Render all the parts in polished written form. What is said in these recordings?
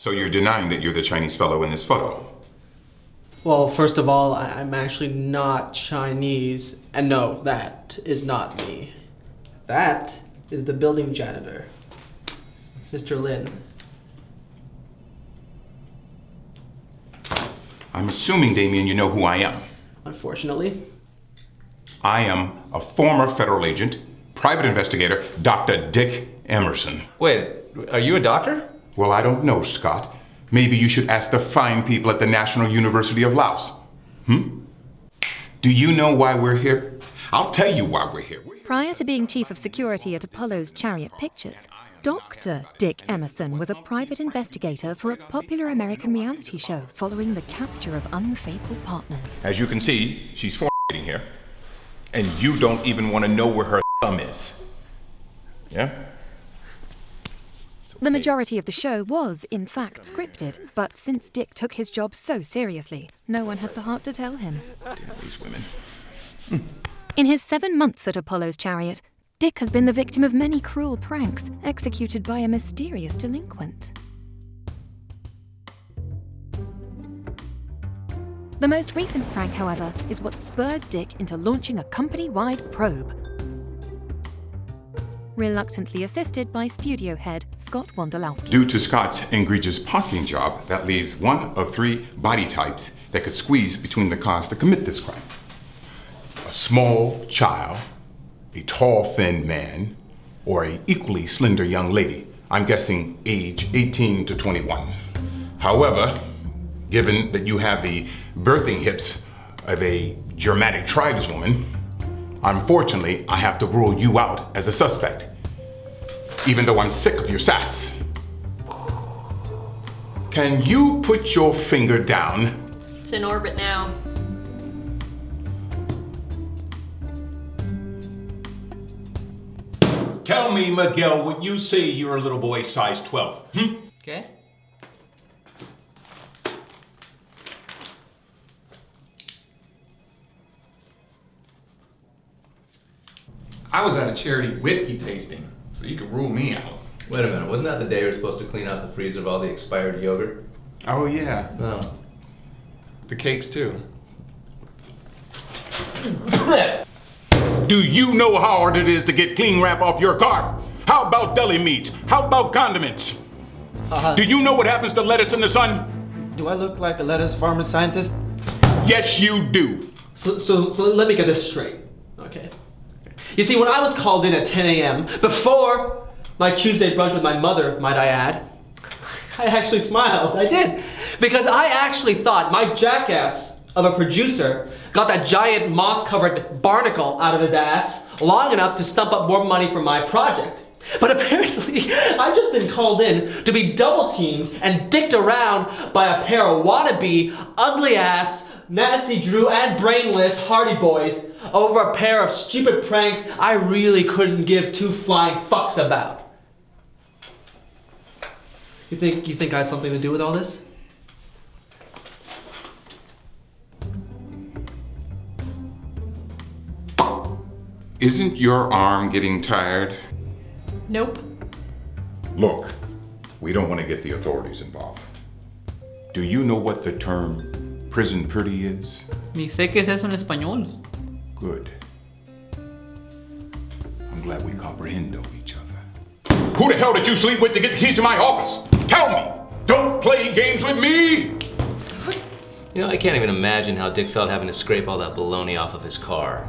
So you're denying that you're the Chinese fellow in this photo? Well, first of all, I'm actually not Chinese. And no, that is not me. That is the building janitor, Mr. Lin. I'm assuming, Damien, you know who I am. Unfortunately. I am a former federal agent, private investigator, Dr. Dick Emerson. Wait, are you a doctor? Well, I don't know, Scott. Maybe you should ask the fine people at the National University of Laos. Do you know why we're here? I'll tell you why we're here. Prior to being chief of security at Apollo's Chariot Pictures, Dr. Dick Emerson was a private investigator for a popular American reality show following the capture of unfaithful partners. As you can see, she's fornicating here. And you don't even want to know where her thumb is. Yeah? The majority of the show was, in fact, scripted, but since Dick took his job so seriously, no one had the heart to tell him. Damn these women. In his 7 months at Apollo's Chariot, Dick has been the victim of many cruel pranks executed by a mysterious delinquent. The most recent prank, however, is what spurred Dick into launching a company-wide probe. Reluctantly assisted by studio head Scott Wondolowski. Due to Scott's egregious parking job, that leaves one of 3 body types that could squeeze between the cars to commit this crime. A small child, a tall, thin man, or an equally slender young lady. I'm guessing age 18 to 21. However, given that you have the birthing hips of a Germanic tribeswoman, unfortunately, I have to rule you out as a suspect, even though I'm sick of your sass. Can you put your finger down? It's in orbit now. Tell me, Miguel, would you say you're a little boy size 12? Okay. I was at a charity whiskey tasting, so you could rule me out. Wait a minute, wasn't that the day we were supposed to clean out the freezer of all the expired yogurt? Oh yeah, No. the cakes too. Do you know how hard it is to get clean wrap off your car? How about deli meats? How about condiments? Do you know what happens to lettuce in the sun? Do I look like a lettuce farmer scientist? Yes, you do. So let me get this straight, okay? You see, when I was called in at 10 a.m., before my Tuesday brunch with my mother, might I add, I actually smiled. I did. Because I actually thought my jackass of a producer got that giant moss-covered barnacle out of his ass long enough to stump up more money for my project. But apparently, I've just been called in to be double-teamed and dicked around by a pair of wannabe, ugly-ass, Nancy Drew and brainless Hardy Boys over a pair of stupid pranks I really couldn't give 2 flying fucks about. You think I had something to do with all this? Isn't your arm getting tired? Nope. Look, we don't want to get the authorities involved. Do you know what the term prison pretty is? Ni sé qué es eso en español. Good. I'm glad we comprehend each other. Who the hell did you sleep with to get the keys to my office? Tell me! Don't play games with me! You know, I can't even imagine how Dick felt having to scrape all that baloney off of his car.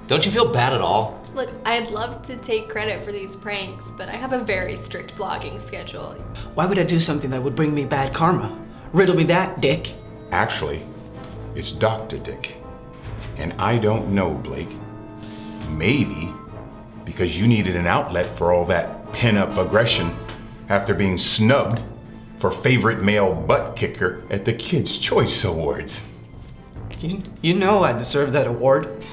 Don't you feel bad at all? Look, I'd love to take credit for these pranks, but I have a very strict blogging schedule. Why would I do something that would bring me bad karma? Riddle me that, Dick. Actually, it's Dr. Dick. And I don't know, Blake. Maybe because you needed an outlet for all that pent-up aggression after being snubbed for favorite male butt kicker at the Kids' Choice Awards. You know I deserve that award.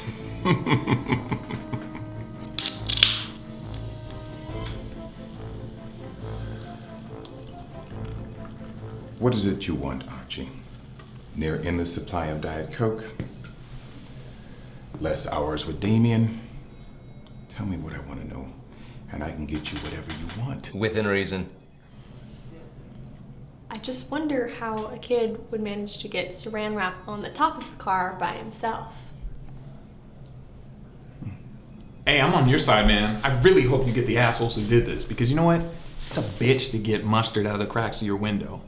What is it you want, Archie? Near endless supply of Diet Coke? Less hours with Damien? Tell me what I want to know, and I can get you whatever you want. Within reason. I I just wonder how a kid would manage to get saran wrap on the top of the car by himself. Hey, I'm on your side, man. I really hope you get the assholes who did this, because you know what? It's a bitch to get mustard out of the cracks of your window.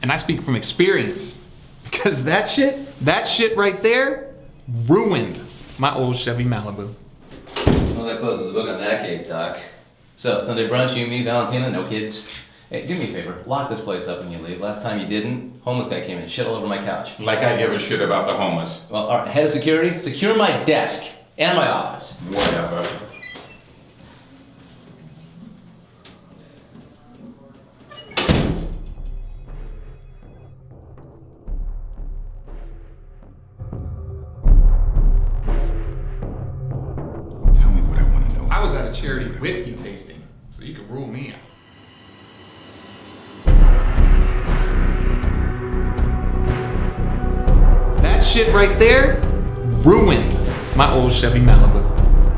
And I speak from experience, because that shit right there ruined my old Chevy Malibu. Well, that closes the book on that case, Doc. So, Sunday brunch, you, me, Valentina, no kids. Hey, do me a favor, lock this place up when you leave. Last time you didn't, homeless guy came in and shit all over my couch. Like I give a shit about the homeless. Well, all right, head of security, secure my desk and my office. Whatever. Tell me what I want to know. I was at a charity whiskey tasting, so you can rule me out. That shit right there ruined my old Chevy Malibu.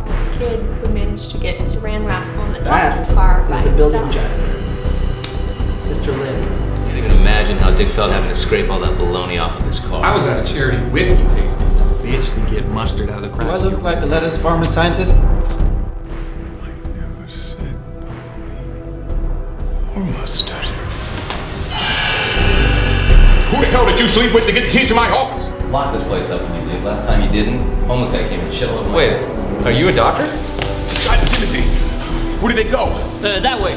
A kid would manage to get saran wrap on the top That of the car by is the building himself. janitor. Sister Lynn. Can't even imagine how Dick felt having to scrape all that baloney off of his car. I was at a charity whiskey tasting. It's a bitch to get mustard out of the Do cracks I of look your like a lettuce farmer scientist? I never said bologna or mustard. Who the hell did you sleep with to get the keys to my office? Lock this place up when you leave. Last time you didn't, homeless guy came in and shit all over my Wait, are you a doctor? Scott and Timothy. Where did they go? That way.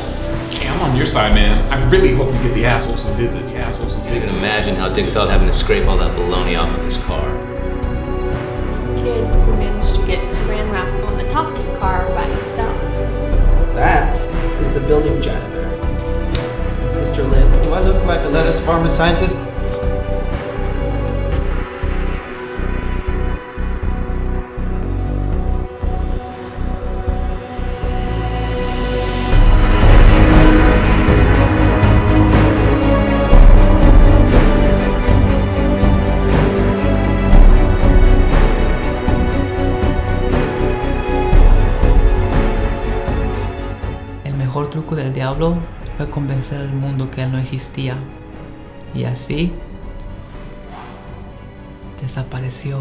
Hey, I'm on your side, man. I really hope you get the assholes who did this. Assholes who Can't did even this. imagine how Dick felt having to scrape all that baloney off of his car. A kid would manage to get saran wrap on the top of the car by himself. That is the building janitor. Sister Lynn. Do I look like a lettuce farmer scientist? El mejor truco del diablo fue convencer al mundo que él no existía. Y así desapareció.